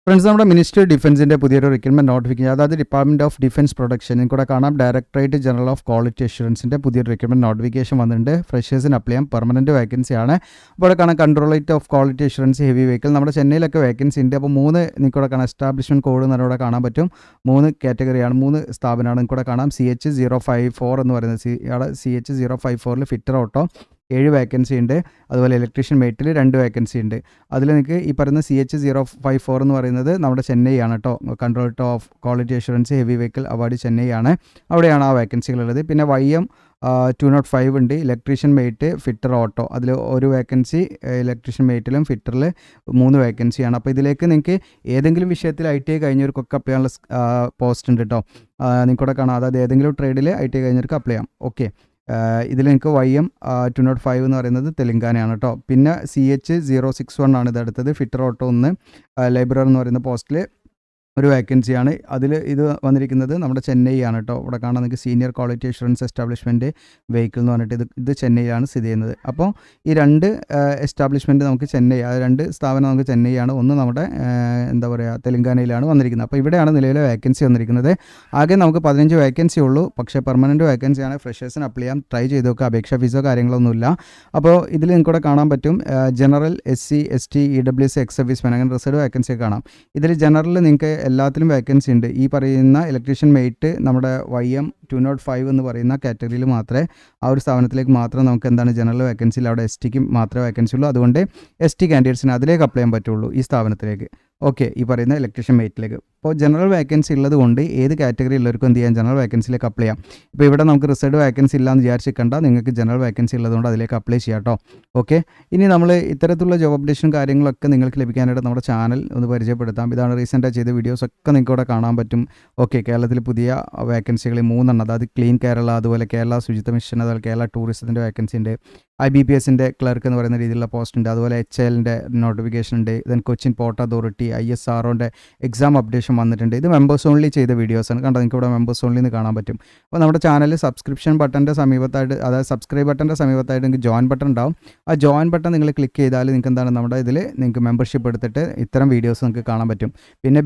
Friends, നമ്മുടെ ministry of ഡിഫൻസിൻ്റെ പുതിയൊരു recruitment notification, അതായത് ഡിപ്പാർട്ട്മെൻറ്റ് ഓഫ് ഡിഫൻസ് പ്രൊഡക്ഷൻ കൂടെ കാണാം. ഡയറക്ടറേറ്റ് ജനറൽ ഓഫ് ക്വാളിറ്റി അഷുറൻസിൻ്റെ പുതിയൊരു റിക്രൂട്ട്മെൻറ്റ് നോട്ടിഫിക്കേഷൻ വന്നിട്ടുണ്ട്. ഫ്രഷേഴ്സിന് അപ്ലൈ ചെയ്യാം. പെർമനൻറ്റ് വേക്കൻസിയാണ്. അപ്പോൾ ഇവിടെ കാണാം controllerate of quality assurance heavy vehicle. നമ്മുടെ ചെന്നൈയിലൊക്കെ വേക്കൻസി ഉണ്ട്. അപ്പോൾ നിങ്ങൾക്കൂടെ കാണാം എസ്റ്റാബ്ലിഷ്മെൻറ്റ് കോഡ് എന്നവിടെ കാണാൻ പറ്റും. 3 കാറ്റഗറിയാണ്, 3 സ്ഥാപനമാണ് നിങ്ങൾക്കൂടെ കാണാം. CH054 എന്ന് പറയുന്നത് CH054 ഫിറ്റർ ഓട്ടോ 7 വേക്കൻസി ഉണ്ട്. അതുപോലെ ഇലക്ട്രീഷ്യൻ മെയ്റ്റിൽ 2 വേക്കൻസി ഉണ്ട്. അതിൽ നിങ്ങൾക്ക് ഈ പറയുന്ന CH054 എന്ന് പറയുന്നത് നമ്മുടെ ചെന്നൈ ആണ് കേട്ടോ. Controller of quality assurance heavy vehicle award Chennai ആണ്. അവിടെയാണ് ആ വേക്കൻസികളുള്ളത്. പിന്നെ YM 205 ഉണ്ട്. ഇലക്ട്രീഷ്യൻ മെയ്റ്റ് ഫിറ്റർ ഓട്ടോ അതിൽ 1 വേക്കൻസി. ഇലക്ട്രീഷ്യൻ മെയ്റ്റിലും ഫിറ്ററിൽ 3 വേക്കൻസിയാണ്. അപ്പോൾ ഇതിലേക്ക് നിങ്ങൾക്ക് ഏതെങ്കിലും വിഷയത്തിൽ ITI കഴിഞ്ഞവർക്കൊക്കെ അപ്ലൈ ചെയ്യാനുള്ള പോസ്റ്റ് ഉണ്ട് കേട്ടോ. നിങ്ങൾക്കൂടെ കാണാം. അതായത് ഏതെങ്കിലും ട്രേഡിൽ ITI കഴിഞ്ഞവർക്ക് അപ്ലൈ ചെയ്യാം. ഓക്കെ, ഇതിൽ നിങ്ങൾക്ക് YM 205 എന്ന് പറയുന്നത് തെലങ്കാനയാണ് കേട്ടോ. പിന്നെ CH061 ആണ് ഇതടുത്തത്. ഫിറ്റർ ഓട്ടോ 1 ലൈബ്രറി എന്ന് പറയുന്ന പോസ്റ്റിൽ 1 വേക്കൻസിയാണ്. ഇത് വന്നിരിക്കുന്നത് നമ്മുടെ ചെന്നൈ ആണ് കേട്ടോ. ഇവിടെ കാണാൻ നിങ്ങൾക്ക് senior quality assurance establishment vehicle എന്ന് പറഞ്ഞിട്ട് ഇത് ചെന്നൈയിലാണ് സ്ഥിതി ചെയ്യുന്നത്. അപ്പോൾ ഈ 2 എസ്റ്റാബ്ലിഷ്മെൻറ്റ് നമുക്ക് ചെന്നൈ, 2 സ്ഥാപനം നമുക്ക് ചെന്നൈയാണ്. ഒന്ന് നമ്മുടെ തെലങ്കാനയിലാണ് വന്നിരിക്കുന്നത്. അപ്പോൾ ഇവിടെയാണ് നിലവിലെ വേക്കൻസി വന്നിരിക്കുന്നത്. ആകെ നമുക്ക് 15 വേക്കൻസി ഉള്ളൂ. പക്ഷേ പെർമനൻറ്റ് വേക്കൻസിയാണ്. ഫ്രഷേഴ്സിന് അപ്ലൈ ചെയ്യാം. ട്രൈ ചെയ്ത് നോക്കുക. അപേക്ഷാ ഫീസോ കാര്യങ്ങളൊന്നുമില്ല. അപ്പോൾ ഇതിൽ നിങ്ങൾക്കൂടെ കാണാൻ പറ്റും general, SC, ST, EWS, ex serviceman, അങ്ങനെ റിസർവ് വേക്കൻസി കാണാം. ഇതിൽ ജനറലിൽ നിങ്ങൾക്ക് എല്ലാത്തിലും വേക്കൻസി ഉണ്ട്. ഈ പറയുന്ന ഇലക്ട്രീഷ്യൻ മെയ്റ്റ് നമ്മുടെ YM 205 എന്ന് പറയുന്ന കാറ്റഗറിയിൽ മാത്രമേ, ആ ഒരു സ്ഥാപനത്തിലേക്ക് മാത്രമേ നമുക്ക് ജനറൽ വേക്കൻസിയിൽ അവിടെ STക്ക് മാത്രമേ വേക്കൻസി ഉള്ളൂ. അതുകൊണ്ട് ST കാൻഡിഡേറ്റ്സിന് അതിലേക്ക് അപ്ലൈ ചെയ്യാൻ പറ്റുള്ളൂ ഈ സ്ഥാപനത്തിലേക്ക്. ഓക്കെ, ഈ പറയുന്ന ഇലക്ട്രീഷ്യൻ മെയ്റ്റിലേക്ക്. അപ്പോൾ ജനറൽ വേക്കൻസി ഉള്ളത് കൊണ്ട് ഏത് കാറ്റഗറി ഉള്ളവർക്കും എന്ത് ചെയ്യാം, ജനറൽ വേക്കൻസിയിലേക്ക് അപ്ലൈ ചെയ്യാം. ഇപ്പോൾ ഇവിടെ നമുക്ക് റിസർവ് വേക്കൻസി ഇല്ലാന്ന് വിചാരിച്ചിരിക്കേണ്ട, നിങ്ങൾക്ക് ജനറൽ വേക്കൻസി ഉള്ളതുകൊണ്ട് അതിലേക്ക് അപ്ലൈ ചെയ്യാം കേട്ടോ. ഓക്കെ, ഇനി നമ്മൾ ഇത്തരത്തിലുള്ള ജോബ് അപ്ഡേഷനും കാര്യങ്ങളൊക്കെ നിങ്ങൾക്ക് ലഭിക്കാനായിട്ട് നമ്മുടെ ചാനൽ ഒന്ന് പരിചയപ്പെടുത്താം. ഇതാണ് റീസെൻ്റായി ചെയ്ത വീഡിയോസൊക്കെ നിങ്ങൾക്ക് ഇവിടെ കാണാൻ പറ്റും. ഓക്കെ, കേരളത്തിൽ പുതിയ വേക്കൻസികൾ 3 എണ്ണം, അതായത് ക്ലീൻ കേരള, അതുപോലെ കേരള ശുചിത്വ മിഷൻ, അതുപോലെ കേരള ടൂറിസത്തിൻ്റെ വേക്കൻസി ഉണ്ട്. IBPSൻ്റെ ക്ലർക്ക് എന്ന് പറയുന്ന രീതിയിലുള്ള പോസ്റ്റ് ഉണ്ട്. അതുപോലെ HLൻ്റെ നോട്ടിഫിക്കേഷൻ ഉണ്ട്. ദെൻ കൊച്ചിൻ പോർട്ട് അതോറിറ്റി ISROൻ്റെ എക്സാം അപ്ഡേഷൻ വന്നിട്ടുണ്ട്. ഇത് മെമ്പേഴ്സ് ഓൺലി ചെയ്ത വീഡിയോസാണ്. കണ്ടോ, നിങ്ങൾക്ക് ഇവിടെ മെമ്പേഴ്സ് ഓൺലി എന്ന് കാണാൻ പറ്റും. അപ്പോൾ നമ്മുടെ ചാനൽ സബ്സ്ക്രിപ്ഷൻ ബട്ടൻ്റെ സമീപത്തായിട്ട്, അതായത് സബ്സ്ക്രൈബ് ബട്ടൻ്റെ സമീപത്തായിട്ട് നിങ്ങൾക്ക് ജോയിൻ ബട്ടൺ ഉണ്ടാവും. ആ ജോയിൻ ബട്ടൺ നിങ്ങൾ ക്ലിക്ക് ചെയ്താൽ നിങ്ങൾക്ക് നമ്മുടെ ഇതിൽ നിങ്ങൾക്ക് മെമ്പർഷിപ്പ് എടുത്തിട്ട് ഇത്തരം വീഡിയോസ് നിങ്ങൾക്ക് കാണാൻ പറ്റും. പിന്നെ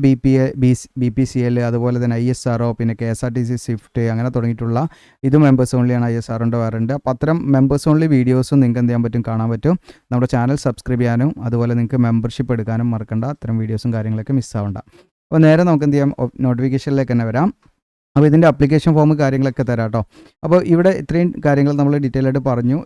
BPCL, അതുപോലെ തന്നെ ISRO, പിന്നെ KSRTC സ്വിഫ്റ്റ്, അങ്ങനെ തുടങ്ങിയിട്ടുള്ള ഇത് മെമ്പേഴ്സ് ഓൺലിയാണ്. ISROൻ്റെ വേറുണ്ട്. അപ്പോൾ അത്തരം മെമ്പേഴ്സ് ഓൺലി വീഡിയോസും നിങ്ങൾക്ക് എന്ത് ചെയ്യാൻ പറ്റും, കാണാൻ പറ്റും. നമ്മുടെ ചാനൽ സബ്സ്ക്രൈബ് ചെയ്യാനും അതുപോലെ നിങ്ങൾക്ക് മെമ്പർഷിപ്പ് എടുക്കാനും മറക്കണ്ട. അത്തരം വീഡിയോസും കാര്യങ്ങളൊക്കെ മിസ്സാവണ്ട. അപ്പോൾ നേരെ നമുക്ക് എന്ത് ചെയ്യാം, നോട്ടിഫിക്കേഷനിലേക്ക് തന്നെ വരാം. അപ്പോൾ ഇതിൻ്റെ അപ്ലിക്കേഷൻ ഫോം കാര്യങ്ങളൊക്കെ തരാം കേട്ടോ. അപ്പോൾ ഇവിടെ ഇത്രയും കാര്യങ്ങൾ നമ്മൾ ഡീറ്റെയിൽ ആയിട്ട് പറഞ്ഞു.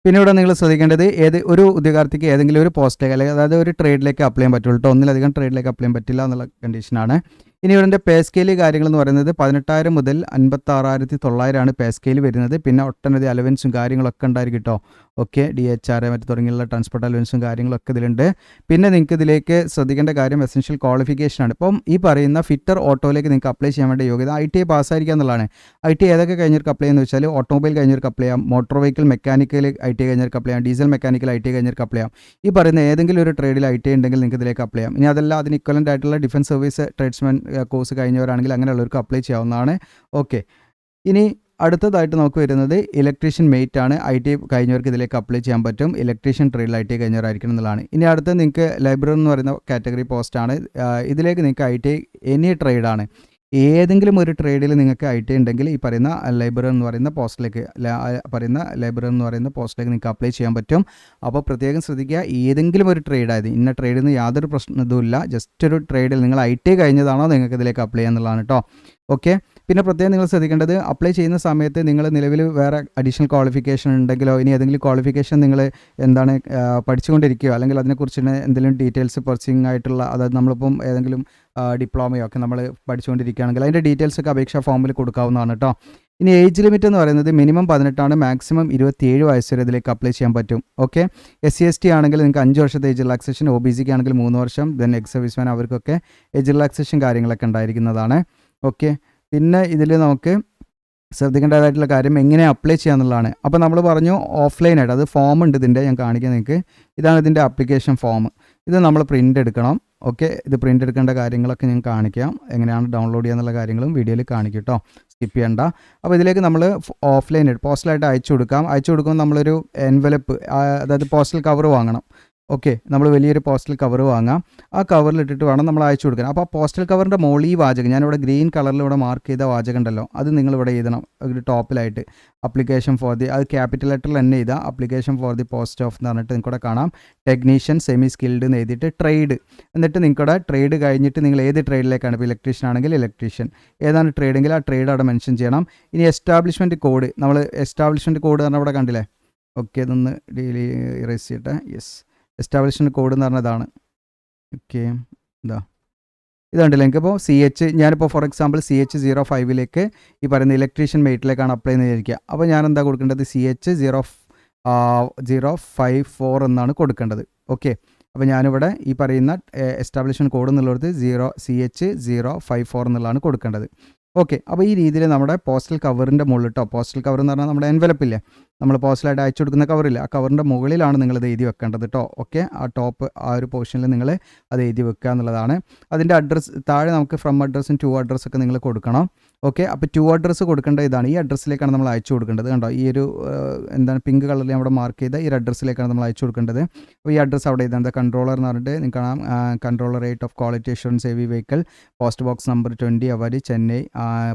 പിന്നെ ഇവിടെ നിങ്ങൾ ശ്രദ്ധിക്കേണ്ടത്, ഒരു ഉദ്യോഗാർത്ഥിക്ക് ഏതെങ്കിലും ഒരു പോസ്റ്റിലേക്ക്, അല്ലെങ്കിൽ അതായത് ഒരു ട്രേഡിലേക്ക് അപ്ലൈ ചെയ്യാൻ പറ്റുള്ളൂ കേട്ടോ. ഒന്നിലധികം ട്രേഡിലേക്ക് അപ്ലൈ ചെയ്യാൻ പറ്റില്ല എന്നുള്ള കണ്ടീഷനാണ്. ഇനി ഇവിടെ പേ സ്കെയിൽ കാര്യങ്ങളെന്ന് പറയുന്നത് 18,000 മുതൽ 56,900 ആണ് പേ സ്കെയിൽ വരുന്നത്. പിന്നെ ഒട്ടനവധി അലവൻസും കാര്യങ്ങളൊക്കെ ഉണ്ടായിരിക്കും കേട്ടോ. ഓക്കെ, DHR മറ്റു തുടങ്ങിയുള്ള ട്രാൻസ്പോർട്ട് അലവൻസും കാര്യങ്ങളൊക്കെ ഇതിലുണ്ട്. പിന്നെ നിങ്ങൾക്ക് ഇതിലേക്ക് ശ്രദ്ധിക്കേണ്ട കാര്യം എസെൻഷ്യൽ ക്വാളിഫിക്കേഷനാണ്. ഇപ്പം ഈ പറയുന്ന ഫിറ്റർ ഓട്ടോയിലേക്ക് നിങ്ങൾക്ക് അപ്ലൈ ചെയ്യാൻ വേണ്ട യോഗ്യത ITI പാസ്സായിരിക്കുക എന്നുള്ളതാണ്. ITI ഏതൊക്കെ കഴിഞ്ഞവർക്ക് അപ്ലൈ ചെയ്യുന്നത് വെച്ചാൽ ഓട്ടോമൊബൈൽ കഴിഞ്ഞവർക്ക് അപ്ലൈ ചെയ്യാം, മോട്ടോർ വെഹിക്കിൾ മെക്കാനിക്കൽ ITI കഴിഞ്ഞവർക്ക് അപ്ലൈ ചെയ്യാം, ഡീസൽ മെക്കാനിക്കൽ ITI കഴിഞ്ഞവർക്ക് അപ്ലൈ ചെയ്യാം. ഈ പറയുന്ന ഏതെങ്കിലും ഒരു ട്രേഡിൽ ITI ഉണ്ടെങ്കിൽ നിങ്ങൾക്ക് ഇതിലേക്ക് അപ്ലൈ ചെയ്യാം. ഇനി അതല്ല അതിന് ഇക്വലൻ്റ് ആയിട്ടുള്ള ഡിഫൻസ് സർവീസ് ട്രേഡ്സ്മാൻ കോഴ്സ് കഴിഞ്ഞവരാണെങ്കിൽ അങ്ങനെയുള്ളവർക്ക് അപ്ലൈ ചെയ്യാവുന്നതാണ്. ഓക്കെ, ഇനി അടുത്തതായിട്ട് നമുക്ക് വരുന്നത് ഇലക്ട്രീഷ്യൻ മെയ്റ്റ് ആണ്. ITI കഴിഞ്ഞവർക്ക് ഇതിലേക്ക് അപ്ലൈ ചെയ്യാൻ പറ്റും. ഇലക്ട്രീഷ്യൻ ട്രേഡിൽ ITI കഴിഞ്ഞവരായിരിക്കണം എന്നുള്ളതാണ്. ഇനി അടുത്തത് നിങ്ങൾക്ക് ലൈബ്രറി എന്ന് പറയുന്ന കാറ്റഗറി പോസ്റ്റാണ്. ഇതിലേക്ക് നിങ്ങൾക്ക് ITI എനി ട്രേഡാണ്. ഏതെങ്കിലും ഒരു ട്രേഡിൽ നിങ്ങൾക്ക് ITI ഉണ്ടെങ്കിൽ ഈ പറയുന്ന ലൈബ്രറി എന്ന് പറയുന്ന പോസ്റ്റിലേക്ക് നിങ്ങൾക്ക് അപ്ലൈ ചെയ്യാൻ പറ്റും. അപ്പോൾ പ്രത്യേകം ശ്രദ്ധിക്കുക, ഏതെങ്കിലും ഒരു ട്രേഡായത്, ഇന്ന ട്രേഡിൽ നിന്ന് യാതൊരു ഇതുമില്ല. ജസ്റ്റ് ഒരു ട്രേഡിൽ നിങ്ങൾ ITI കഴിഞ്ഞതാണോ നിങ്ങൾക്ക് ഇതിലേക്ക് അപ്ലൈ ചെയ്യാന്നുള്ളതാണ് കേട്ടോ. ഓക്കെ, പിന്നെ പ്രത്യേകം നിങ്ങൾ ശ്രദ്ധിക്കേണ്ടത്, അപ്ലൈ ചെയ്യുന്ന സമയത്ത് നിങ്ങൾ നിലവിൽ വേറെ അഡീഷണൽ ക്വാളിഫിക്കേഷൻ ഉണ്ടെങ്കിലോ, ഇനി ഏതെങ്കിലും ക്വാളിഫിക്കേഷൻ നിങ്ങൾ പഠിച്ചുകൊണ്ടിരിക്കുകയോ, അല്ലെങ്കിൽ അതിനെക്കുറിച്ച് എന്തെങ്കിലും ഡീറ്റെയിൽസ് പർസിങ് ആയിട്ടുള്ള, അതായത് നമ്മളിപ്പം ഏതെങ്കിലും ഡിപ്ലോമയോ ഒക്കെ നമ്മൾ പഠിച്ചുകൊണ്ടിരിക്കുകയാണെങ്കിൽ അതിൻ്റെ ഡീറ്റെയിൽസൊക്കെ അപേക്ഷാ ഫോമിൽ കൊടുക്കാവുന്നതാണ് കേട്ടോ. ഇനി ഏജ് ലിമിറ്റ് എന്ന് പറയുന്നത് മിനിമം 18 ആണ്, മാക്സിമം 27 വയസ്സ് വരെ ഇതിലേക്ക് അപ്ലൈ ചെയ്യാൻ പറ്റും. ഓക്കെ, SC ST ആണെങ്കിൽ നിങ്ങൾക്ക് 5 വർഷത്തെ ഏജ് റിലാക്സേഷൻ, OBCക്ക് ആണെങ്കിൽ 3 വർഷം, ദെൻ എക്സ് സർവീസ്മാൻ അവർക്കൊക്കെ ഏജ് റിലാക്സേഷൻ കാര്യങ്ങളൊക്കെ ഉണ്ടായിരിക്കുന്നതാണ്. ഓക്കെ, പിന്നെ ഇതിൽ നമുക്ക് ശ്രദ്ധിക്കേണ്ടതായിട്ടുള്ള കാര്യം എങ്ങനെ അപ്ലൈ ചെയ്യാന്നുള്ളതാണ്. അപ്പോൾ നമ്മൾ പറഞ്ഞു ഓഫ്ലൈനായിട്ട്, അത് ഫോം ഉണ്ട് ഇതിൻ്റെ, ഞാൻ കാണിക്കാം നിങ്ങൾക്ക്. ഇതാണ് ഇതിൻ്റെ ആപ്ലിക്കേഷൻ ഫോം. ഇത് നമ്മൾ പ്രിൻ്റ് എടുക്കണം. ഓക്കെ, ഇത് പ്രിൻ്റ് എടുക്കേണ്ട കാര്യങ്ങളൊക്കെ ഞാൻ കാണിക്കാം. എങ്ങനെയാണ് ഡൗൺലോഡ് ചെയ്യാന്നുള്ള കാര്യങ്ങളും വീഡിയോയിൽ കാണിക്കും കേട്ടോ, സ്കിപ്പ് ചെയ്യണ്ട. അപ്പോൾ ഇതിലേക്ക് നമ്മൾ ഓഫ്ലൈനായിട്ട് പോസ്റ്റലായിട്ട് അയച്ചു കൊടുക്കുമ്പോൾ നമ്മളൊരു എൻവലപ്പ്, അതായത് പോസ്റ്റൽ കവർ വാങ്ങണം. ഓക്കെ, നമ്മൾ വലിയൊരു പോസ്റ്റൽ കവർ വാങ്ങാം. ആ കവറിലിട്ടിട്ട് വേണം നമ്മൾ അയച്ചു കൊടുക്കാൻ. അപ്പോൾ ആ പോസ്റ്റൽ കവറിൻ്റെ മുകളിൽ ഈ വാചകം, ഞാനിവിടെ ഗ്രീൻ കളറിൽ ഇവിടെ മാർക്ക് ചെയ്ത വാചകം ഉണ്ടല്ലോ, അത് നിങ്ങളിവിടെ എഴുതണം. ഒരു ടോപ്പിലായിട്ട് അപ്ലിക്കേഷൻ ഫോർ ദി, അത് ക്യാപിറ്റൽ ലെറ്ററിൽ തന്നെ എഴുതാം. Application for the post of എന്ന് പറഞ്ഞിട്ട് നിങ്ങൾക്കിവിടെ കാണാം ടെക്നീഷ്യൻ സെമി സ്കിൽഡ് എന്ന് എഴുതിയിട്ട് ട്രേഡ്. എന്നിട്ട് നിങ്ങൾക്കിവിടെ ട്രേഡ് കഴിഞ്ഞിട്ട് നിങ്ങൾ ഏത് ട്രേഡിലേക്കാണ്, ഇപ്പോൾ ഇലക്ട്രീഷ്യൻ ആണെങ്കിൽ ഇലക്ട്രീഷ്യൻ, ഏതാണ് ട്രേഡെങ്കിൽ ആ ട്രേഡ് അവിടെ മെൻഷൻ ചെയ്യണം. ഇനി എസ്റ്റാബ്ലിഷ്മെൻറ്റ് കോഡ്, നമ്മൾ എസ്റ്റാബ്ലിഷ്മെൻറ്റ് കോഡ് പറഞ്ഞാൽ ഇവിടെ കണ്ടില്ലേ. ഓക്കെ, ഇതൊന്ന് ഇറേസ് ചെയ്യട്ടെ. യെസ്, എസ്റ്റാബ്ലിഷ്മെൻറ്റ് കോഡ് എന്ന് പറഞ്ഞതാണ്. ഓക്കെ, ഇതുണ്ടല്ലോ എനിക്കിപ്പോൾ ഞാനിപ്പോൾ ഫോർ എക്സാമ്പിൾ CH05 ഈ പറയുന്ന ഇലക്ട്രീഷ്യൻ മെയ്റ്റിലേക്കാണ് അപ്ലൈ എന്ന് വിചാരിക്കുക. അപ്പോൾ ഞാൻ എന്താ കൊടുക്കേണ്ടത്, CH054 എന്നാണ് കൊടുക്കേണ്ടത്. ഓക്കെ, അപ്പോൾ ഞാനിവിടെ ഈ പറയുന്ന എസ്റ്റാബ്ലിഷ്മെൻറ്റ് കോഡ് എന്നുള്ളത് CH054 എന്നുള്ളതാണ് കൊടുക്കേണ്ടത്. ഓക്കെ, അപ്പോൾ ഈ രീതിയിൽ നമ്മുടെ പോസ്റ്റൽ കവറിൻ്റെ മുകളിൽ കേട്ടോ, പോസ്റ്റൽ കവർ എന്ന് പറഞ്ഞാൽ നമ്മുടെ എൻവലപ്പില്ലേ, നമ്മൾ പോസ്റ്റലായിട്ട് അയച്ചു കൊടുക്കുന്ന കവറില്ല, ആ കവറിൻ്റെ മുകളിലാണ് നിങ്ങളിത് എഴുതി വെക്കേണ്ടത് കേട്ടോ. ഓക്കെ, ആ ടോപ്പ് ആ ഒരു പോർഷനിൽ നിങ്ങൾ അത് എഴുതി വെക്കുക എന്നുള്ളതാണ്. അതിൻ്റെ അഡ്രസ്സ് താഴെ നമുക്ക് ഫ്രം അഡ്രസ്സും ടു അഡ്രസ്സൊക്കെ നിങ്ങൾ കൊടുക്കണം. ഓക്കെ, അപ്പോൾ ടു അഡ്രസ്സ് കൊടുക്കേണ്ട ഇതാണ്, ഈ അഡ്രസ്സിലേക്കാണ് നമ്മൾ അയച്ചു കൊടുക്കേണ്ടത്. കണ്ടോ, ഈ ഒരു എന്താണ് പിങ്ക് കളറിൽ അവിടെ മാർക്ക് ചെയ്ത ഈ അഡ്രസ്സിലേക്കാണ് നമ്മൾ അയച്ചു കൊടുക്കേണ്ടത്. അപ്പോൾ ഈ അഡ്രസ്സ് അവിടെ ഇതാണ് കൺട്രോളർ എന്ന് പറഞ്ഞിട്ട് നിങ്ങൾക്ക് കാണാം, controllerate of quality assurance heavy vehicle, post box number 20 Avadi Chennai,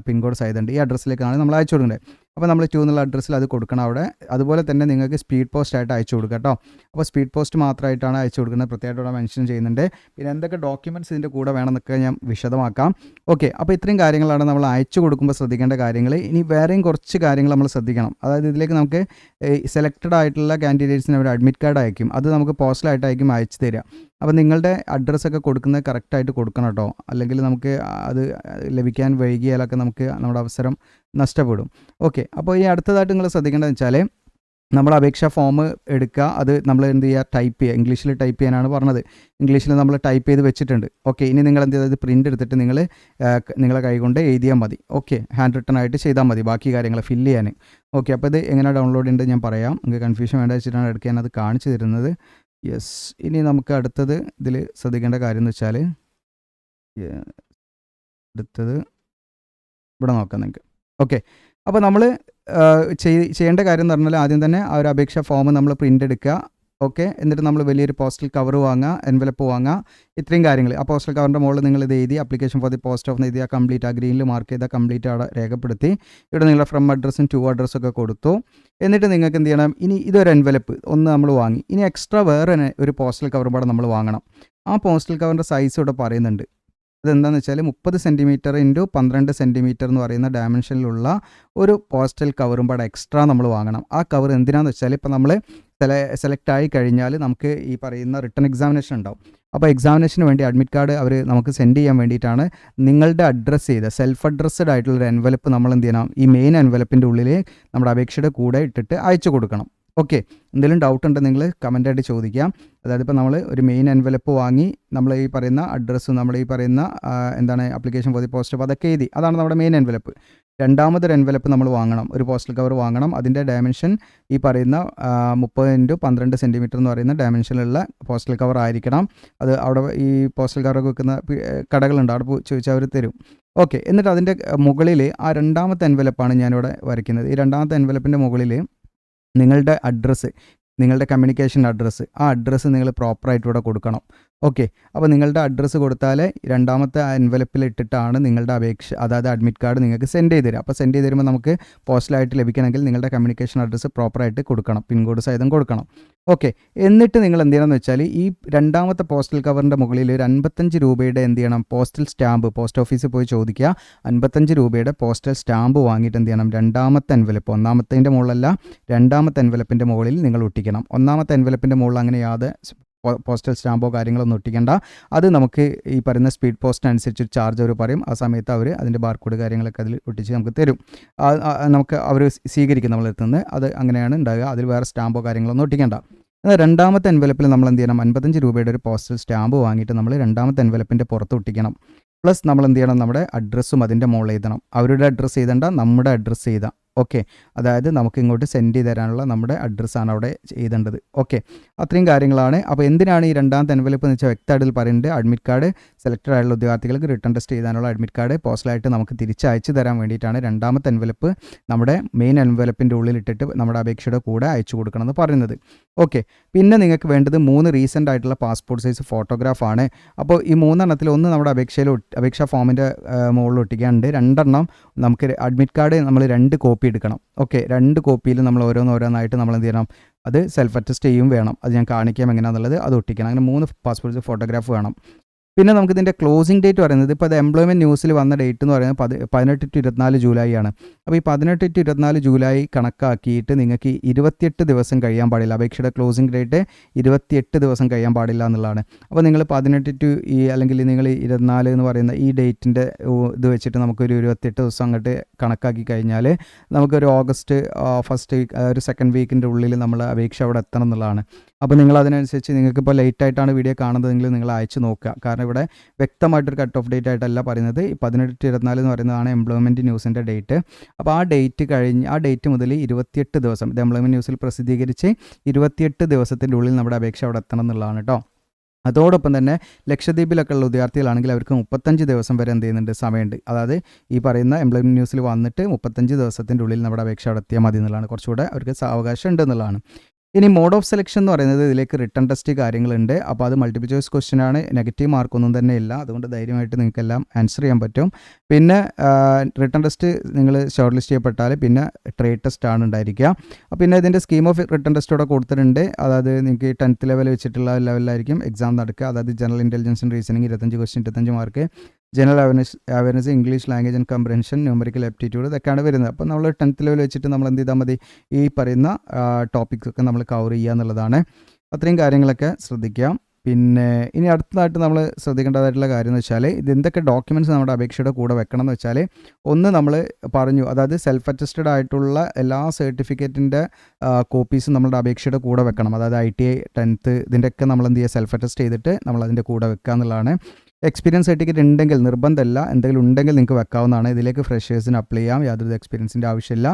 pincode സൈതുണ്ട്. ഈ അഡ്രസ്സിലേക്കാണ് നമ്മൾ അയച്ചു കൊടുക്കേണ്ടത്. അപ്പോൾ നമ്മൾ 2 എന്നുള്ള അഡ്രസ്സിൽ അത് കൊടുക്കണം അവിടെ. അതുപോലെ തന്നെ നിങ്ങൾക്ക് സ്പീഡ് പോസ്റ്റ് ആയിട്ട് അയച്ചു കൊടുക്കുക കേട്ടോ. അപ്പോൾ സ്പീഡ് പോസ്റ്റ് മാത്രമായിട്ടാണ് അയച്ചു കൊടുക്കുന്നത്, പ്രത്യേകമായിട്ട് ഇവിടെ മെൻഷൻ ചെയ്യുന്നുണ്ട്. പിന്നെ എന്തൊക്കെ ഡോക്യുമെൻറ്റ്സ് ഇതിൻ്റെ കൂടെ വേണമെന്നൊക്കെ ഞാൻ വിശദമാക്കാം. ഓക്കെ, അപ്പോൾ ഇത്രയും കാര്യങ്ങളാണ് നമ്മൾ അയച്ചു കൊടുക്കുമ്പോൾ ശ്രദ്ധിക്കേണ്ട കാര്യങ്ങൾ. ഇനി വേറെയും കുറച്ച് കാര്യങ്ങൾ നമ്മൾ ശ്രദ്ധിക്കണം. അതായത് ഇതിലേക്ക് നമുക്ക് സെലക്റ്റഡ് ആയിട്ടുള്ള കാൻഡിഡേറ്റ്സിന് അവർ അഡ്മിറ്റ് കാർഡ് അയക്കും, അത് നമുക്ക് പോസ്റ്റലായിട്ടായിരിക്കും അയച്ചു തരിക. അപ്പോൾ നിങ്ങളുടെ അഡ്രസ്സൊക്കെ കൊടുക്കുന്നത് കറക്റ്റായിട്ട് കൊടുക്കണം കേട്ടോ, അല്ലെങ്കിൽ നമുക്ക് അത് ലഭിക്കാൻ വൈകിയാലൊക്കെ നമുക്ക് നമ്മുടെ അവസരം നഷ്ടപ്പെടും. ഓക്കെ, അപ്പോൾ ഈ അടുത്തതായിട്ട് നിങ്ങൾ ശ്രദ്ധിക്കേണ്ടതെന്ന് വെച്ചാൽ നമ്മൾ അപേക്ഷാ ഫോം എടുക്കുക, അത് നമ്മൾ എന്ത് ചെയ്യുക, ടൈപ്പ് ചെയ്യുക. ഇംഗ്ലീഷിൽ ടൈപ്പ് ചെയ്യാനാണ് പറഞ്ഞത്, ഇംഗ്ലീഷിൽ നമ്മൾ ടൈപ്പ് ചെയ്ത് വെച്ചിട്ടുണ്ട്. ഓക്കെ, ഇനി നിങ്ങൾ എന്ത് ചെയ്തത്, പ്രിൻ്റ് എടുത്തിട്ട് നിങ്ങളെ കൈകൊണ്ട് എഴുതിയാൽ മതി. ഓക്കെ, ഹാൻഡ് റിട്ടൺ ആയിട്ട് ചെയ്താൽ മതി ബാക്കി കാര്യങ്ങൾ ഫില്ല് ചെയ്യാൻ. ഓക്കെ, അപ്പോൾ ഇത് എങ്ങനെ ഡൗൺലോഡ് ചെയ്യേണ്ടത് ഞാൻ പറയാം, നിങ്ങൾക്ക് കൺഫ്യൂഷൻ വേണ്ട വെച്ചിട്ടാണ് എടുക്കാൻ അത് കാണിച്ചു തരുന്നത്. യെസ്, ഇനി നമുക്ക് അടുത്തത് ഇതിൽ ശ്രദ്ധിക്കേണ്ട കാര്യം എന്ന് വെച്ചാൽ അടുത്തത് ഇവിടെ നോക്കാം നിങ്ങൾക്ക്. ഓക്കെ, അപ്പോൾ നമ്മൾ ചെയ്യേണ്ട കാര്യം എന്ന് പറഞ്ഞാൽ ആദ്യം തന്നെ ആ ഒരു അപേക്ഷാ ഫോം നമ്മൾ പ്രിൻ്റ് എടുക്കുക. ഓക്കെ, എന്നിട്ട് നമ്മൾ വലിയൊരു പോസ്റ്റൽ കവർ വാങ്ങുക, എൻവലപ്പ് വാങ്ങുക, ഇത്രയും കാര്യങ്ങൾ. ആ പോസ്റ്റൽ കവറിൻ്റെ മുകളിൽ നിങ്ങൾ ഇത് എഴുതി application for the post of എഴുതിയ കംപ്ലീറ്റ്, ആ ഗ്രീനിൽ മാർക്ക് ചെയ്താൽ കംപ്ലീറ്റ് അവിടെ രേഖപ്പെടുത്തി. ഇവിടെ നിങ്ങളുടെ ഫ്രം അഡ്രസ്സും ടു അഡ്രസ്സൊക്കെ കൊടുത്തു. എന്നിട്ട് നിങ്ങൾക്ക് എന്ത് ചെയ്യണം, ഇനി ഇതൊരു എൻവലപ്പ് ഒന്ന് നമ്മൾ വാങ്ങി, ഇനി എക്സ്ട്രാ വേറെ ഒരു പോസ്റ്റൽ കവർ കൂടെ നമ്മൾ വാങ്ങണം. ആ പോസ്റ്റൽ കവറിൻ്റെ സൈസ് ഇവിടെ പറയുന്നുണ്ട്. അതെന്താണെന്ന് വെച്ചാൽ 30 സെൻറ്റിമീറ്റർ ഇൻറ്റു 12 സെൻറ്റിമീറ്റർ എന്ന് പറയുന്ന ഡയമെൻഷനിലുള്ള ഒരു പോസ്റ്റൽ കവറും പാടെ എക്സ്ട്രാ നമ്മൾ വാങ്ങണം. ആ കവർ എന്തിനാണെന്ന് വെച്ചാൽ ഇപ്പോൾ നമ്മൾ സെലക്ട് ആയി കഴിഞ്ഞാൽ നമുക്ക് ഈ പറയുന്ന റിട്ടൺ എക്സാമിനേഷൻ ഉണ്ടാവും. അപ്പോൾ എക്സാമിനേഷന് വേണ്ടി അഡ്മിറ്റ് കാർഡ് അവർ നമുക്ക് സെൻഡ് ചെയ്യാൻ വേണ്ടിയിട്ടാണ് നിങ്ങളുടെ അഡ്രസ്സ് ചെയ്ത് സെൽഫ് അഡ്രസ്ഡ് ആയിട്ടുള്ളൊരു എൻവലപ്പ് നമ്മൾ എന്ത് ചെയ്യണം, ഈ മെയിൻ എൻവലപ്പിൻ്റെ ഉള്ളിൽ നമ്മുടെ അപേക്ഷയുടെ കൂടെ ഇട്ടിട്ട് അയച്ചു കൊടുക്കണം. ഓക്കെ, എന്തെങ്കിലും ഡൗട്ട് ഉണ്ടെങ്കിൽ നിങ്ങൾ കമൻ്റായിട്ട് ചോദിക്കാം. അതായത് ഇപ്പോൾ നമ്മൾ ഒരു മെയിൻ എൻവലപ്പ് വാങ്ങി നമ്മൾ ഈ പറയുന്ന അഡ്രസ്സും നമ്മൾ ഈ പറയുന്ന എന്താണ് application for the post of അതൊക്കെ എഴുതി, അതാണ് നമ്മുടെ മെയിൻ എൻവലപ്പ്. രണ്ടാമതൊരു എൻവലപ്പ് നമ്മൾ വാങ്ങണം, ഒരു പോസ്റ്റൽ കവർ വാങ്ങണം. അതിൻ്റെ ഡയമെൻഷൻ ഈ പറയുന്ന 30 ഇൻറ്റു 12 സെൻറ്റിമീറ്റർ എന്ന് പറയുന്ന ഡയമെൻഷനിലുള്ള പോസ്റ്റൽ കവർ ആയിരിക്കണം. അത് അവിടെ ഈ പോസ്റ്റൽ കവറൊക്കെ വെക്കുന്ന കടകളുണ്ട്, അവിടെ ചോദിച്ചാൽ അവർ തരും. ഓക്കെ, എന്നിട്ട് അതിൻ്റെ മുകളിൽ ആ രണ്ടാമത്തെ എൻവലപ്പാണ് ഞാനിവിടെ വരയ്ക്കുന്നത്. ഈ രണ്ടാമത്തെ എൻവലപ്പിൻ്റെ മുകളിൽ നിങ്ങളുടെ അഡ്രസ്സ്, നിങ്ങളുടെ കമ്മ്യൂണിക്കേഷൻ അഡ്രസ്സ്, ആ അഡ്രസ്സ് നിങ്ങൾ പ്രോപ്പറായിട്ട് ഇവിടെ കൊടുക്കണം. ഓക്കെ, അപ്പോൾ നിങ്ങളുടെ അഡ്രസ്സ് കൊടുത്താൽ രണ്ടാമത്തെ എൻവലപ്പിൽ ഇട്ടിട്ടാണ് നിങ്ങളുടെ അപേക്ഷ, അതായത് അഡ്മിറ്റ് കാർഡ് നിങ്ങൾക്ക് സെൻഡ് ചെയ്ത് തരിക. അപ്പോൾ സെൻഡ് ചെയ്ത് തരുമ്പോൾ നമുക്ക് പോസ്റ്റലായിട്ട് ലഭിക്കണമെങ്കിൽ നിങ്ങളുടെ കമ്മ്യൂണിക്കേഷൻ അഡ്രസ്സ് പ്രോപ്പറായിട്ട് കൊടുക്കണം, പിൻകോഡ് സഹിതം കൊടുക്കണം. ഓക്കെ, എന്നിട്ട് നിങ്ങൾ എന്ത് ചെയ്യണമെന്ന് വെച്ചാൽ ഈ രണ്ടാമത്തെ പോസ്റ്റൽ കവറിൻ്റെ മുകളിൽ ഒരു 55 രൂപയുടെ എന്ത് ചെയ്യണം, പോസ്റ്റൽ സ്റ്റാമ്പ്, പോസ്റ്റ് ഓഫീസിൽ പോയി ചോദിക്കുക, 55 രൂപയുടെ പോസ്റ്റൽ സ്റ്റാമ്പ് വാങ്ങിയിട്ട് എന്ത് ചെയ്യണം, രണ്ടാമത്തെ എൻവലപ്പ്, ഒന്നാമത്തേൻ്റെ മുകളിലല്ല രണ്ടാമത്തെ എൻവലപ്പിൻ്റെ മുകളിൽ നിങ്ങൾ ഒട്ടിക്കണം. ഒന്നാമത്തെ എൻവലപ്പിൻ്റെ മുകളിൽ അങ്ങനെ യാതൊരു പോസ്റ്റൽ സ്റ്റാമ്പോ കാര്യങ്ങളൊന്നും ഒട്ടിക്കേണ്ട. അത് നമുക്ക് ഈ പറയുന്ന സ്പീഡ് പോസ്റ്റ് അനുസരിച്ച് ചാർജ് അവർ പറയും. ആ സമയത്ത് അവർ അതിൻ്റെ ബാർകോഡ് കാര്യങ്ങളൊക്കെ അതിൽ ഒട്ടിച്ച് നമുക്ക് തരും. നമുക്ക് അവർ സ്വീകരിക്കും നമ്മളെടുത്ത് നിന്ന്. അത് അങ്ങനെയാണ് ഉണ്ടാകുക. അതിൽ വേറെ സ്റ്റാമ്പോ കാര്യങ്ങളൊന്നും ഒട്ടിക്കേണ്ട. എന്നാൽ രണ്ടാമത്തെ എൻവലപ്പിൽ നമ്മൾ എന്ത് ചെയ്യണം, 55 രൂപയുടെ ഒരു പോസ്റ്റൽ സ്റ്റാമ്പ് വാങ്ങിയിട്ട് നമ്മൾ രണ്ടാമത്തെ എൻവലപ്പിൻ്റെ പുറത്ത് ഒട്ടിക്കണം. പ്ലസ് നമ്മൾ എന്ത് ചെയ്യണം, നമ്മുടെ അഡ്രസ്സും അതിൻ്റെ മുകളിൽ എഴുതണം. അവരുടെ അഡ്രസ്സ് എഴുതണ്ട, നമ്മുടെ അഡ്രസ്സ് എഴുതാം. ഓക്കെ, അതായത് നമുക്ക് ഇങ്ങോട്ട് സെൻഡ് ചെയ്ത് തരാനുള്ള നമ്മുടെ അഡ്രസ്സാണ് അവിടെ എഴുതേണ്ടത്. ഓക്കെ, അത്രയും കാര്യങ്ങളാണ്. അപ്പോൾ എന്തിനാണ് ഈ രണ്ടാമത്തെ എൻവലപ്പ് എന്ന് വെച്ചാൽ വ്യക്തമായിട്ട് പറയുന്നുണ്ട്. അഡ്മിറ്റ് കാർഡ് സെലക്ടഡ് ആയിട്ടുള്ള ഉദ്യോഗാർത്ഥികൾക്ക് റിട്ടേൺ ടെസ്റ്റ് ചെയ്താനുള്ള അഡ്മിറ്റ് കാർഡ് പോസ്റ്റലായിട്ട് നമുക്ക് തിരിച്ചയച്ചു തരാൻ വേണ്ടിയിട്ടാണ് രണ്ടാമത്തെ എൻവലപ്പ് നമ്മുടെ മെയിൻ എൻവലപ്പിൻ്റെ ഉള്ളിലിട്ടിട്ട് നമ്മുടെ അപേക്ഷയുടെ കൂടെ അയച്ചു കൊടുക്കണം എന്ന് പറയുന്നത്. ഓക്കെ, പിന്നെ നിങ്ങൾക്ക് വേണ്ടത് 3 റീസെൻ്റ് ആയിട്ടുള്ള പാസ്പോർട്ട് സൈസ് ഫോട്ടോഗ്രാഫാണ്. അപ്പോൾ ഈ 3 ഒന്ന് നമ്മുടെ അപേക്ഷാ ഫോമിൻ്റെ മുകളിൽ ഒട്ടിക്കാനുണ്ട്. 2 നമുക്ക് അഡ്മിറ്റ് കാർഡ് നമ്മൾ 2 കോപ്പി എടുക്കണം. ഓക്കെ, 2 കോപ്പിയിൽ നമ്മൾ ഓരോന്നായിട്ട് നമ്മൾ എന്ത് ചെയ്യണം, അത് സെൽഫ് അറ്റസ്റ്റ് ചെയ്യും വേണം. അത് ഞാൻ കാണിക്കാം എങ്ങനെയാണെന്നുള്ളത്. അത് ഒട്ടിക്കണം. അങ്ങനെ 3 പാസ്പോർട്ട് ഫോട്ടോഗ്രാഫ് വേണം. പിന്നെ നമുക്കിതിൻ്റെ ക്ലോസിംഗ് ഡേറ്റ് പറയുന്നത് ഇപ്പോൾ അത് എംപ്ലോയ്മെൻറ്റ് ന്യൂസിൽ വന്ന ഡേറ്റ് എന്ന് പറയുന്നത് 18 to 24 ജൂലൈ ആണ്. അപ്പോൾ ഈ 18 to 24 ജൂലൈ കണക്കാക്കിയിട്ട് നിങ്ങൾക്ക് 28 ദിവസം കഴിയാൻ പാടില്ല. അപേക്ഷയുടെ ക്ലോസിംഗ് ഡേറ്റ് 28 ദിവസം കഴിയാൻ പാടില്ല എന്നുള്ളതാണ്. അപ്പോൾ നിങ്ങൾ 18 to അല്ലെങ്കിൽ നിങ്ങൾ 24 എന്ന് പറയുന്ന ഈ ഡേറ്റിൻ്റെ ഇത് വെച്ചിട്ട് നമുക്കൊരു 28 ദിവസം അങ്ങോട്ട് കണക്കാക്കി കഴിഞ്ഞാൽ നമുക്കൊരു ഓഗസ്റ്റ് ഫസ്റ്റ് വീക്ക് ഒരു സെക്കൻഡ് വീക്കിൻ്റെ ഉള്ളിൽ നമ്മൾ അപേക്ഷ അവിടെ എത്തണം എന്നുള്ളതാണ്. അപ്പോൾ നിങ്ങൾ അതിനനുസരിച്ച് നിങ്ങൾക്കിപ്പോൾ ലേറ്റായിട്ടാണ് വീഡിയോ കാണുന്നതെങ്കിൽ നിങ്ങൾ അയച്ചു നോക്കുക. കാരണം ഇവിടെ വ്യക്തമായിട്ടൊരു കട്ട് ഓഫ് ഡേറ്റ് ആയിട്ടല്ല പറയുന്നത്. 18 to 24 എന്ന് പറയുന്നതാണ് എംപ്ലോയ്മെൻറ്റ് ന്യൂസിൻ്റെ ഡേറ്റ്. അപ്പോൾ ആ ഡേറ്റ് മുതൽ 28 ദിവസം ഇത് എംപ്ലോയ്മെൻറ്റ് ന്യൂസിൽ പ്രസിദ്ധീകരിച്ച് 28 ദിവസത്തിൻ്റെ ഉള്ളിൽ നമ്മുടെ അപേക്ഷ അവിടെ എത്തണം എന്നുള്ളതാണ് കേട്ടോ. അതോടൊപ്പം തന്നെ ലക്ഷദ്വീപിലൊക്കെ ഉള്ള വിദ്യാർത്ഥികളാണെങ്കിൽ അവർക്ക് 35 ദിവസം വരെ എന്ത് ചെയ്യുന്നുണ്ട്, സമയമുണ്ട്. അതായത് ഈ പറയുന്ന എംപ്ലോയ്മെൻറ്റ് ന്യൂസിൽ വന്നിട്ട് 35 ദിവസത്തിൻ്റെ ഉള്ളിൽ നമ്മുടെ അപേക്ഷ അവിടെ എത്തിയാൽ മതി എന്നുള്ളതാണ്. കുറച്ചുകൂടെ അവർക്ക് സാവകാശം ഉണ്ട് എന്നുള്ളതാണ്. ഇനി മോഡ് ഓഫ് സെലക്ഷൻ എന്ന് പറയുന്നത് ഇതിലേക്ക് റിട്ടേൺ ടെസ്റ്റ് കാര്യങ്ങളുണ്ട്. അപ്പോൾ അത് മൾട്ടിപ്പിൾ ചോയ്സ് ക്വസ്റ്റ്യൻ ആണ്. നെഗറ്റീവ് മാർക്കൊന്നും തന്നെ ഇല്ല. അതുകൊണ്ട് ധൈര്യമായിട്ട് നിങ്ങൾക്കെല്ലാം ആൻസർ ചെയ്യാൻ പറ്റും. പിന്നെ റിട്ടേൺ ടെസ്റ്റ് നിങ്ങൾ ഷോർട്ട് ലിസ്റ്റ് ചെയ്യപ്പെട്ടാൽ പിന്നെ ട്രേഡ് ടെസ്റ്റ് ആണ് ഉണ്ടായിരിക്കുക. പിന്നെ ഇതിൻ്റെ സ്കീം ഓഫ് റിട്ടേൺ ടെസ്റ്റ് ഇവിടെ കൊടുത്തിട്ടുണ്ട്. അതായത് നിങ്ങൾക്ക് 10th ലെവൽ വെച്ചിട്ടുള്ള ലെവലിലായിരിക്കും എക്സാം നടക്കുക. അതായത് general intelligence and reasoning 25 question 25 mark, general awareness English language and കംപ്രഹെൻഷൻ, numerical aptitude ഇതൊക്കെയാണ് വരുന്നത്. അപ്പോൾ നമ്മൾ 10th ലെവൽ വെച്ചിട്ട് നമ്മൾ എന്ത് ചെയ്താൽ മതി, ഈ പറയുന്ന ടോപ്പിക്സ് ഒക്കെ നമ്മൾ കവർ ചെയ്യുക എന്നുള്ളതാണ്. അത്രയും കാര്യങ്ങളൊക്കെ ശ്രദ്ധിക്കാം. പിന്നെ ഇനി അടുത്തതായിട്ട് നമ്മൾ ശ്രദ്ധിക്കേണ്ടതായിട്ടുള്ള കാര്യം എന്ന് വെച്ചാൽ ഇത് എന്തൊക്കെ ഡോക്യുമെൻറ്റ്സ് നമ്മുടെ അപേക്ഷയുടെ കൂടെ വെക്കണം എന്ന് വെച്ചാൽ, ഒന്ന് നമ്മൾ പറഞ്ഞു, അതായത് സെൽഫ് അറ്റസ്റ്റഡ് ആയിട്ടുള്ള എല്ലാ സർട്ടിഫിക്കറ്റിൻ്റെ കോപ്പീസും നമ്മുടെ അപേക്ഷയുടെ കൂടെ വെക്കണം. അതായത് ITI 10th ഇതിൻ്റെയൊക്കെ നമ്മൾ എന്ത് ചെയ്യുക, സെൽഫ് അറ്റസ്റ്റ് ചെയ്തിട്ട് നമ്മൾ അതിൻ്റെ കൂടെ വെക്കുക എന്നുള്ളതാണ്. എക്സ്പീരിയൻസ് സർട്ടിഫിക്കറ്റ് ഉണ്ടെങ്കിൽ, നിർബന്ധമല്ല, എന്തെങ്കിലും ഉണ്ടെങ്കിൽ നിങ്ങൾക്ക് വെക്കാവുന്നതാണ്. ഇതിലേക്ക് ഫ്രഷേഴ്സിന് അപ്ലൈ ചെയ്യാം, യാതൊരു എക്സ്പീരിയൻസിൻ്റെ ആവശ്യമില്ല.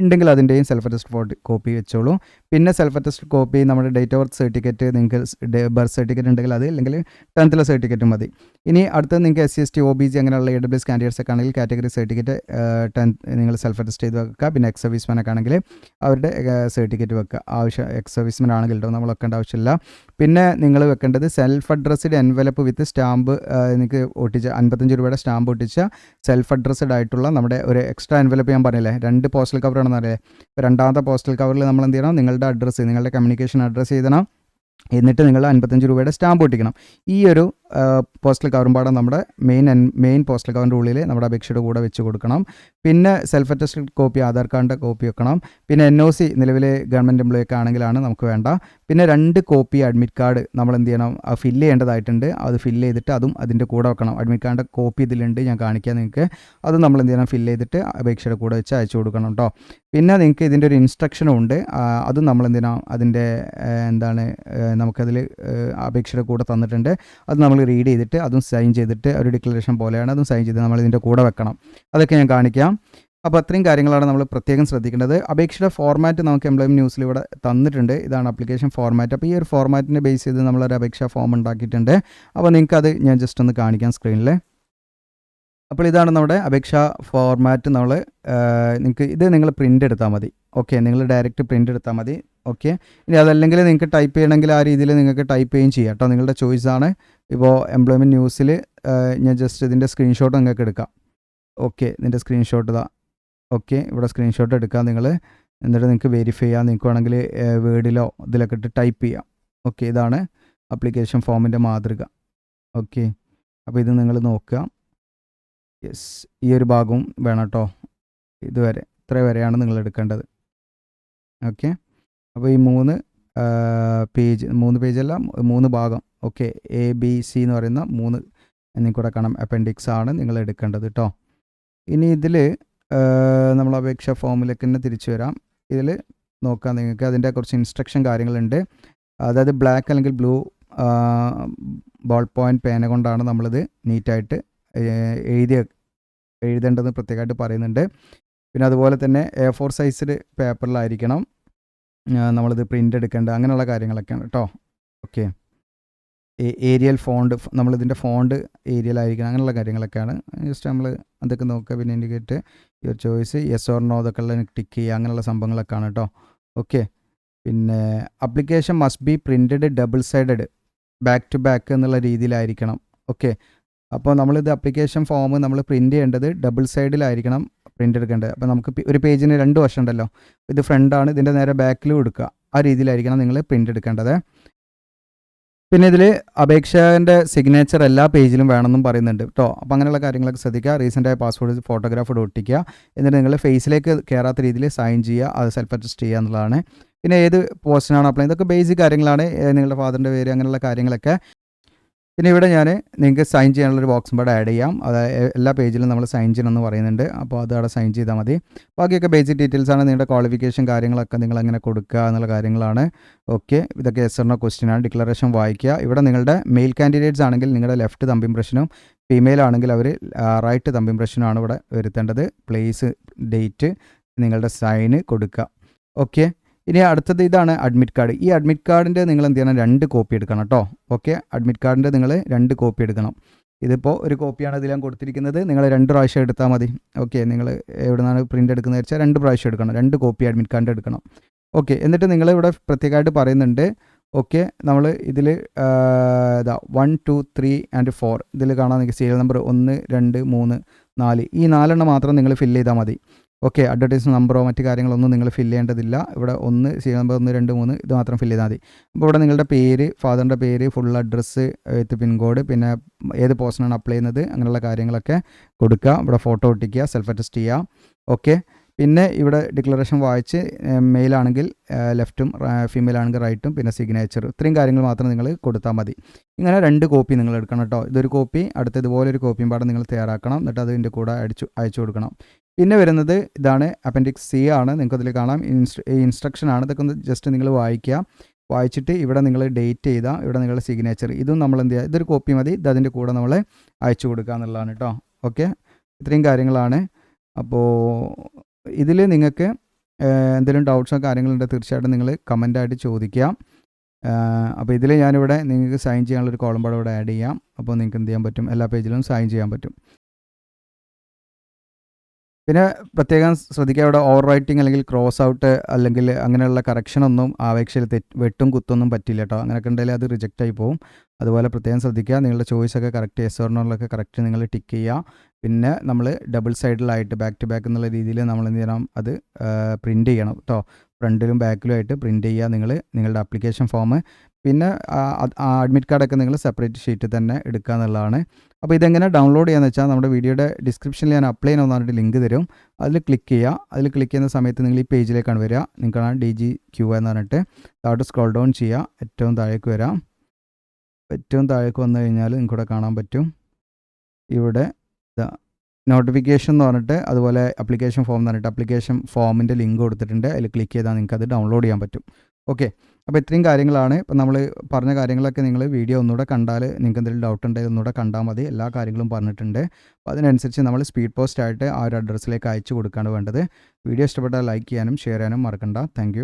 ഉണ്ടെങ്കിൽ അതിൻ്റെയും സെൽഫ് അറ്റസ്റ്റ് കോപ്പി വെച്ചോളൂ. പിന്നെ സെൽഫ് അറ്റസ്റ്റ് കോപ്പി നമ്മുടെ ഡേറ്റ് ഓഫ് ബർത്ത് സർട്ടിഫിക്കറ്റ്, നിങ്ങൾക്ക് ബർത്ത് സർട്ടിഫിക്കറ്റ് ഉണ്ടെങ്കിൽ അത്, അല്ലെങ്കിൽ 10th സർട്ടിഫിക്കറ്റ് മതി. ഇനി അടുത്തത് നിങ്ങൾക്ക് SC/ST OBC അങ്ങനെയുള്ള AWS കാൻഡിഡേറ്റ്സ് ഒക്കെ ആണെങ്കിൽ കാറ്റഗറി സർട്ടിഫിക്കറ്റ് 10th നിങ്ങൾ സെൽഫ് അറ്റസ്റ്റ് ചെയ്ത് വെക്കുക. പിന്നെ എക്സ് സർവീസ്മാൻ ഒക്കെ ആണെങ്കിൽ അവരുടെ സർട്ടിഫിക്കറ്റ് വെക്കുക. എക്സ് സർവീസ്മാൻ ആണെങ്കിൽ നമ്മൾ വെക്കേണ്ട ആവശ്യമില്ല. പിന്നെ നിങ്ങൾ വെക്കേണ്ടത് സെൽഫ് അഡ്രസ്ഡ് എൻവലപ്പ് വിത്ത് സ്റ്റാമ്പ്, നിങ്ങൾക്ക് ഒട്ടിച്ച 55 രൂപയുടെ സ്റ്റാമ്പ് ഒട്ടിച്ച സെൽഫ് അഡ്രസ്ഡ് ആയിട്ടുള്ള നമ്മുടെ ഒരു എക്സ്ട്രാ എൻവലപ്പ് ഞാൻ പറഞ്ഞില്ലേ, 2 പോസ്റ്റൽ കവറാണെന്ന് അറിയാം. രണ്ടാമത്തെ പോസ്റ്റൽ കവറിൽ നമ്മൾ എന്ത് ചെയ്യണം, നിങ്ങളുടെ അഡ്രസ്സ്, നിങ്ങളുടെ കമ്മ്യൂണിക്കേഷൻ അഡ്രസ്സ് എഴുതണം. എന്നിട്ട് നിങ്ങൾ 55 രൂപയുടെ സ്റ്റാമ്പ് ഒട്ടിക്കണം. ഈ ഒരു പോസ്റ്റൽ കവറും പാടെ നമ്മുടെ മെയിൻ പോസ്റ്റൽ കവറിൻ്റെ ഉള്ളിൽ നമ്മുടെ അപേക്ഷയുടെ കൂടെ വെച്ച് കൊടുക്കണം. പിന്നെ സെൽഫ് അറ്റസ്റ്റഡ് കോപ്പി, ആധാർ കാർഡിൻ്റെ കോപ്പി വെക്കണം. പിന്നെ NOC നിലവിലെ ഗവൺമെൻറ് എംപ്ലോയി ഒക്കെ ആണെങ്കിലാണ് നമുക്ക് വേണ്ട. പിന്നെ 2 കോപ്പി അഡ്മിറ്റ് കാർഡ് നമ്മൾ എന്ത് ചെയ്യണം, ഫില്ല് ചെയ്യേണ്ടതായിട്ടുണ്ട്. അത് ഫില്ല് ചെയ്തിട്ട് അതും അതിൻ്റെ കൂടെ വെക്കണം. അഡ്മിറ്റ് കാർഡിൻ്റെ കോപ്പി ഇതിലുണ്ട്, ഞാൻ കാണിക്കാം നിങ്ങൾക്ക്. അത് നമ്മൾ എന്ത് ചെയ്യണം, ഫില്ല് ചെയ്തിട്ട് അപേക്ഷയുടെ കൂടെ വെച്ച് അയച്ചു കൊടുക്കണം കേട്ടോ. പിന്നെ നിങ്ങൾക്ക് ഇതിൻ്റെ ഒരു ഇൻസ്ട്രക്ഷനും ഉണ്ട്. അതും നമ്മൾ എന്തിനാണ് അതിൻ്റെ നമുക്കതിൽ അപേക്ഷയുടെ കൂടെ തന്നിട്ടുണ്ട്. അത് നമ്മൾ റീഡ് ചെയ്തിട്ട് അതും സൈൻ ചെയ്തിട്ട്, ഒരു ഡിക്ലറേഷൻ പോലെയാണ്, അതും സൈൻ ചെയ്ത് നമ്മൾ ഇതിൻ്റെ കൂടെ വെക്കണം. അതൊക്കെ ഞാൻ കാണിക്കാം. അപ്പോൾ അത്രയും കാര്യങ്ങളാണ് നമ്മൾ പ്രത്യേകം ശ്രദ്ധിക്കേണ്ടത്. അപേക്ഷയുടെ ഫോർമാറ്റ് നമുക്ക് എംപ്ലോയ്മെൻറ്റ് ന്യൂസിൽ ഇവിടെ തന്നിട്ടുണ്ട്. ഇതാണ് ആപ്ലിക്കേഷൻ ഫോർമാറ്റ്. അപ്പോൾ ഈ ഒരു ഫോർമാറ്റിനെ ബേസ് ചെയ്ത് നമ്മളൊരു അപേക്ഷാ ഫോം ഉണ്ടാക്കിയിട്ടുണ്ട്. അപ്പോൾ നിങ്ങൾക്കത് ഞാൻ ജസ്റ്റ് ഒന്ന് കാണിക്കാം സ്ക്രീനിൽ. അപ്പോൾ ഇതാണ് നമ്മുടെ അപേക്ഷാ ഫോർമാറ്റ്. നിങ്ങൾക്ക് ഇത് നിങ്ങൾ പ്രിൻ്റ് എടുത്താൽ മതി. ഓക്കെ, നിങ്ങൾ ഡയറക്റ്റ് പ്രിൻ്റ് എടുത്താൽ മതി. ഓക്കെ, ഇനി അതല്ലെങ്കിൽ നിങ്ങൾക്ക് ടൈപ്പ് ചെയ്യണമെങ്കിൽ ആ രീതിയിൽ നിങ്ങൾക്ക് ടൈപ്പ് ചെയ്യുകയും ചെയ്യാം കേട്ടോ, നിങ്ങളുടെ ചോയ്സാണ്. ഇപ്പോൾ എംപ്ലോയ്മെൻറ്റ് ന്യൂസിൽ ഞാൻ ജസ്റ്റ് ഇതിൻ്റെ സ്ക്രീൻഷോട്ട് നിങ്ങൾക്ക് എടുക്കാം. ഓക്കെ, ഇതിൻ്റെ സ്ക്രീൻഷോട്ട് ഇതാ. ഓക്കെ, ഇവിടെ സ്ക്രീൻഷോട്ട് എടുക്കാം നിങ്ങൾ. എന്നിട്ട് നിങ്ങൾക്ക് വെരിഫൈ ചെയ്യാം. നിങ്ങൾക്ക് വേണമെങ്കിൽ വേർഡിലോ ഇതിലൊക്കെ ഇട്ട് ടൈപ്പ് ചെയ്യാം. ഓക്കെ, ഇതാണ് ആപ്ലിക്കേഷൻ ഫോമിൻ്റെ മാതൃക. ഓക്കെ, അപ്പോൾ ഇത് നിങ്ങൾ നോക്കുക. യെസ്, ഈ ഒരു ഭാഗവും വേണം കേട്ടോ. ഇതുവരെ ഇത്ര വരെയാണ് നിങ്ങൾ എടുക്കേണ്ടത്. ഓക്കെ, അപ്പോൾ ഈ 3 പേജല്ല, 3 ഭാഗം. ഓക്കെ, ABC എന്ന് പറയുന്ന 3 എന്നിക്കൂടെ കാണാം, അപ്പൻഡിക്സ് ആണ് നിങ്ങൾ എടുക്കേണ്ടത് കേട്ടോ. ഇനി ഇതിൽ നമ്മൾ അപേക്ഷ ഫോമിലേക്ക് തന്നെ തിരിച്ചു വരാം. ഇതിൽ നോക്കാം, നിങ്ങൾക്ക് അതിൻ്റെ കുറച്ച് ഇൻസ്ട്രക്ഷൻ കാര്യങ്ങളുണ്ട്. അതായത് ബ്ലാക്ക് അല്ലെങ്കിൽ ബ്ലൂ ബോൾ പോയിൻറ്റ് പേന കൊണ്ടാണ് നമ്മളിത് നീറ്റായിട്ട് എഴുതേണ്ടതെന്ന് പ്രത്യേകമായിട്ട് പറയുന്നുണ്ട്. പിന്നെ അതുപോലെ തന്നെ A4 സൈസിൽ പേപ്പറിലായിരിക്കണം നമ്മളിത് പ്രിൻ്റ് എടുക്കേണ്ടത്. അങ്ങനെയുള്ള കാര്യങ്ങളൊക്കെയാണ് കേട്ടോ. ഓക്കെ. ഏരിയൽ ഫോണ്ട് നമ്മളിതിൻ്റെ ഫോണ്ട് ഏരിയലായിരിക്കണം. അങ്ങനെയുള്ള കാര്യങ്ങളൊക്കെയാണ്. ജസ്റ്റ് നമ്മൾ അതൊക്കെ നോക്കുക. പിന്നെ indicate your choice yes or no അതൊക്കെ ഉള്ള ടിക്ക് ചെയ്യുക. അങ്ങനെയുള്ള സംഭവങ്ങളൊക്കെയാണ് കേട്ടോ. ഓക്കെ. പിന്നെ application must be printed double sided back to back എന്നുള്ള രീതിയിലായിരിക്കണം. ഓക്കെ. അപ്പോൾ നമ്മളിത് അപ്ലിക്കേഷൻ ഫോം നമ്മൾ പ്രിൻ്റ് ചെയ്യേണ്ടത് ഡബിൾ സൈഡിലായിരിക്കണം പ്രിൻ്റ് എടുക്കേണ്ടത്. അപ്പോൾ നമുക്ക് ഒരു പേജിന് 2 വശം ഉണ്ടല്ലോ. ഇത് ഫ്രണ്ടാണ്, ഇതിൻ്റെ നേരെ ബാക്കിലും എടുക്കുക. ആ രീതിയിലായിരിക്കണം നിങ്ങൾ പ്രിൻ്റ് എടുക്കേണ്ടത്. പിന്നെ ഇതിൽ അപേക്ഷകൻ്റെ സിഗ്നേച്ചർ എല്ലാ പേജിലും വേണമെന്നും പറയുന്നുണ്ട് കേട്ടോ. അപ്പോൾ അങ്ങനെയുള്ള കാര്യങ്ങളൊക്കെ ശ്രദ്ധിക്കുക. റീസെൻ്റായ പാസ്പോർട്ട് ഫോട്ടോഗ്രാഫ് ഒട്ടിക്കുക. എന്നിട്ട് നിങ്ങൾ ഫേസിലേക്ക് കയറാത്ത രീതിയിൽ സൈൻ ചെയ്യുക. അത് സെൽഫ് അറ്റസ്റ്റ് ചെയ്യുക എന്നുള്ളതാണ്. പിന്നെ ഏത് പോസ്റ്റിനാണ് അപ്ലൈ, ഇതൊക്കെ ബേസിക് കാര്യങ്ങളാണ്. നിങ്ങളുടെ ഫാദറിൻ്റെ പേര് അങ്ങനെയുള്ള കാര്യങ്ങളൊക്കെ. പിന്നെ ഇവിടെ ഞാൻ നിങ്ങൾക്ക് സൈൻ ചെയ്യാനുള്ളൊരു ബോക്സും കൂടെ ആഡ് ചെയ്യാം. അതായത് എല്ലാ പേജിലും നമ്മൾ സൈൻ ചെയ്യണമെന്ന് പറയുന്നുണ്ട്. അപ്പോൾ അത് അവിടെ സൈൻ ചെയ്താൽ മതി. ബാക്കിയൊക്കെ ബേസിക് ഡീറ്റെയിൽസ് ആണ്. നിങ്ങളുടെ ക്വാളിഫിക്കേഷൻ കാര്യങ്ങളൊക്കെ നിങ്ങൾ എങ്ങനെ കൊടുക്കുക എന്നുള്ള കാര്യങ്ങളാണ്. ഓക്കെ. ഇതൊക്കെ യെസ് ഓർ നോ ക്വസ്റ്റ്യൻ ആണ്. ഡിക്ലറേഷൻ വായിക്കുക. ഇവിടെ നിങ്ങളുടെ മെയിൽ കാൻഡിഡേറ്റ്സ് ആണെങ്കിൽ നിങ്ങളുടെ ലെഫ്റ്റ് തമ്പ് ഇംപ്രഷനും, ഫീമെയിൽ ആണെങ്കിൽ അവർ റൈറ്റ് തമ്പ് ഇംപ്രഷനുമാണ് ഇവിടെ വരുത്തേണ്ടത്. പ്ലേസ്, ഡേറ്റ്, നിങ്ങളുടെ സൈന് കൊടുക്കുക. ഓക്കെ. ഇനി അടുത്തത് ഇതാണ് അഡ്മിറ്റ് കാർഡ്. ഈ അഡ്മിറ്റ് കാർഡിൻ്റെ നിങ്ങൾ എന്ത് ചെയ്യണം, 2 കോപ്പി എടുക്കണം കേട്ടോ. ഓക്കെ. അഡ്മിറ്റ് കാർഡിൻ്റെ നിങ്ങൾ 2 കോപ്പി എടുക്കണം. ഇതിപ്പോൾ ഒരു കോപ്പിയാണ് ഇതിൽ ഞാൻ കൊടുത്തിരിക്കുന്നത്. നിങ്ങൾ 2 പ്രാവശ്യം എടുത്താൽ മതി. ഓക്കെ. നിങ്ങൾ എവിടെ നിന്നാണ് പ്രിൻ്റ് എടുക്കുന്നത് വെച്ചാൽ 2 പ്രാവശ്യം എടുക്കണം. 2 കോപ്പി അഡ്മിറ്റ് കാർഡ് എടുക്കണം. ഓക്കെ. എന്നിട്ട് നിങ്ങൾ ഇവിടെ പ്രത്യേകമായിട്ട് പറയുന്നുണ്ട്. ഓക്കെ. നമ്മൾ ഇതിൽ 1, 2, 3 and 4 ഇതിൽ കാണാൻ നിങ്ങൾക്ക് സീരിയൽ നമ്പർ 1, 2, 3, 4 ഈ 4 മാത്രം നിങ്ങൾ ഫില്ല് ചെയ്താൽ മതി. ഓക്കെ. അഡ്വർടൈസ് നമ്പറോ മറ്റ് കാര്യങ്ങളൊന്നും നിങ്ങൾ ഫില്ല് ചെയ്യേണ്ടതില്ല. ഇവിടെ 1 സീരിയൽ നമ്പർ 1, 2, 3 ഇത് മാത്രം ഫില്ല് ചെയ്താൽ മതി. അപ്പോൾ ഇവിടെ നിങ്ങളുടെ പേര്, ഫാദറിൻ്റെ പേര്, ഫുൾ അഡ്രസ്സ് വിത്ത് പിൻകോഡ്, പിന്നെ ഏത് പോസ്റ്റിനാണ് അപ്ലൈ ചെയ്യുന്നത് അങ്ങനെയുള്ള കാര്യങ്ങളൊക്കെ കൊടുക്കുക. ഇവിടെ ഫോട്ടോ ഒട്ടിക്കുക, സെൽഫ് അറ്റസ്റ്റ് ചെയ്യുക. ഓക്കെ. പിന്നെ ഇവിടെ ഡിക്ലറേഷൻ വായിച്ച് മെയിലാണെങ്കിൽ ലെഫ്റ്റും, ഫീമെയിൽ ആണെങ്കിൽ റൈറ്റും, പിന്നെ സിഗ്നേച്ചർ, ഇത്രയും കാര്യങ്ങൾ മാത്രം നിങ്ങൾ കൊടുത്താൽ മതി. ഇങ്ങനെ 2 കോപ്പി നിങ്ങൾ എടുക്കണം കേട്ടോ. ഇതൊരു കോപ്പി, അടുത്ത ഇതുപോലൊരു കോപ്പിയും പാടെ നിങ്ങൾ തയ്യാറാക്കണം. എന്നിട്ട് അതിൻ്റെ കൂടെ അയച്ചു കൊടുക്കണം. പിന്നെ വരുന്നത് ഇതാണ് അപ്പൻഡിക്സ് C ആണ്. നിങ്ങൾക്കതിൽ കാണാം ഇൻസ്ട്രക്ഷൻ ആണ്. ഇതൊക്കെ ഒന്ന് ജസ്റ്റ് നിങ്ങൾ വായിക്കുക. വായിച്ചിട്ട് ഇവിടെ നിങ്ങൾ ഡേറ്റ് ചെയ്താൽ ഇവിടെ നിങ്ങളുടെ സിഗ്നേച്ചർ, ഇതും നമ്മൾ എന്ത് ചെയ്യുക, ഇതൊരു കോപ്പി മതി. ഇത് അതിൻ്റെ കൂടെ നമ്മൾ അയച്ചു കൊടുക്കുക എന്നുള്ളതാണ് കേട്ടോ. ഓക്കെ. ഇത്രയും കാര്യങ്ങളാണ്. അപ്പോൾ ഇതിൽ നിങ്ങൾക്ക് എന്തെങ്കിലും ഡൗട്ട്സോ കാര്യങ്ങളുണ്ടെങ്കിൽ തീർച്ചയായിട്ടും നിങ്ങൾ കമൻ്റായിട്ട് ചോദിക്കുക. അപ്പോൾ ഇതിൽ ഞാനിവിടെ നിങ്ങൾക്ക് സൈൻ ചെയ്യാനുള്ളൊരു കോളം പാടെ ഇവിടെ ആഡ് ചെയ്യാം. അപ്പോൾ നിങ്ങൾക്ക് എന്ത് ചെയ്യാൻ പറ്റും, എല്ലാ പേജിലും സൈൻ ചെയ്യാൻ പറ്റും. പിന്നെ പ്രത്യേകം ശ്രദ്ധിക്കുക, ഇവിടെ ഓവർ റൈറ്റിംഗ് അല്ലെങ്കിൽ ക്രോസ് ഔട്ട് അല്ലെങ്കിൽ അങ്ങനെയുള്ള കറക്ഷനൊന്നും അപേക്ഷയിൽ വെട്ടും കുത്തൊന്നും പറ്റില്ല കേട്ടോ. അങ്ങനെയൊക്കെ ഉണ്ടെങ്കിൽ അത് റിജക്റ്റ് ആയി പോകും. അതുപോലെ പ്രത്യേകം ശ്രദ്ധിക്കുക, നിങ്ങളുടെ ചോയ്സൊക്കെ കറക്റ്റ്, യെസ് ഓർ നോയിലൊക്കെ കറക്റ്റ് നിങ്ങൾ ടിക്ക് ചെയ്യുക. പിന്നെ നമ്മൾ ഡബിൾ സൈഡിലായിട്ട് ബാക്ക് ടു ബാക്ക് എന്നുള്ള രീതിയിൽ നമ്മൾ എന്ത് ചെയ്യണം, അത് പ്രിൻ്റ് ചെയ്യണം കേട്ടോ. ഫ്രണ്ടിലും ബാക്കിലും ആയിട്ട് പ്രിൻ്റ് ചെയ്യുക നിങ്ങളുടെ ആപ്ലിക്കേഷൻ ഫോം. പിന്നെ അഡ്മിറ്റ് കാർഡൊക്കെ നിങ്ങൾ സെപ്പറേറ്റ് ഷീറ്റ് തന്നെ എടുക്കുക എന്നുള്ളതാണ്. അപ്പോൾ ഇതെങ്ങനെ ഡൗൺലോഡ് ചെയ്യാന്ന് വെച്ചാൽ നമ്മുടെ വീഡിയോയുടെ ഡിസ്ക്രിപ്ഷനിൽ ഞാൻ അപ്ലൈ ചെയ്യണമെന്ന് പറഞ്ഞിട്ട് ലിങ്ക് തരും. അതിൽ ക്ലിക്ക് ചെയ്യുക. അതിൽ ക്ലിക്ക് ചെയ്യുന്ന സമയത്ത് നിങ്ങൾ ഈ പേജിലേക്കാണ് വരിക. നിങ്ങൾക്ക് DGQ എന്ന് പറഞ്ഞിട്ട് താഴോട്ട് സ്ക്രോൾ ഡൗൺ ചെയ്യുക. ഏറ്റവും താഴേക്ക് വരാം. ഏറ്റവും താഴേക്ക് വന്നു കഴിഞ്ഞാൽ നിങ്ങൾക്കിവിടെ കാണാൻ പറ്റും. ഇവിടെ നോട്ടിഫിക്കേഷൻ എന്ന് പറഞ്ഞിട്ട്, അതുപോലെ ആപ്ലിക്കേഷൻ ഫോം എന്ന് പറഞ്ഞിട്ട് ആപ്ലിക്കേഷൻ ഫോമിൻ്റെ ലിങ്ക് കൊടുത്തിട്ടുണ്ട്. അതിൽ ക്ലിക്ക് ചെയ്താൽ നിങ്ങൾക്ക് അത് ഡൗൺലോഡ് ചെയ്യാൻ പറ്റും. ഓക്കെ. അപ്പോൾ ഇത്രയും കാര്യങ്ങളാണ്. ഇപ്പോൾ നമ്മൾ പറഞ്ഞ കാര്യങ്ങളൊക്കെ നിങ്ങൾ വീഡിയോ ഒന്നുകൂടെ കണ്ടാൽ, നിങ്ങൾക്ക് എന്തെങ്കിലും ഡൗട്ട് ഉണ്ടെങ്കിൽ ഒന്നുകൂടെ കണ്ടാൽ മതി. എല്ലാ കാര്യങ്ങളും പറഞ്ഞിട്ടുണ്ട്. അപ്പോൾ അതിനനുസരിച്ച് നമ്മൾ സ്പീഡ് പോസ്റ്റ് ആയിട്ട് ആ ഒരു അഡ്രസ്സിലേക്ക് അയച്ചു കൊടുക്കുകയാണ് വേണ്ടത്. വീഡിയോ ഇഷ്ടപ്പെട്ടാൽ ലൈക്ക് ചെയ്യാനും ഷെയർ ചെയ്യാനും മറക്കണ്ട. താങ്ക്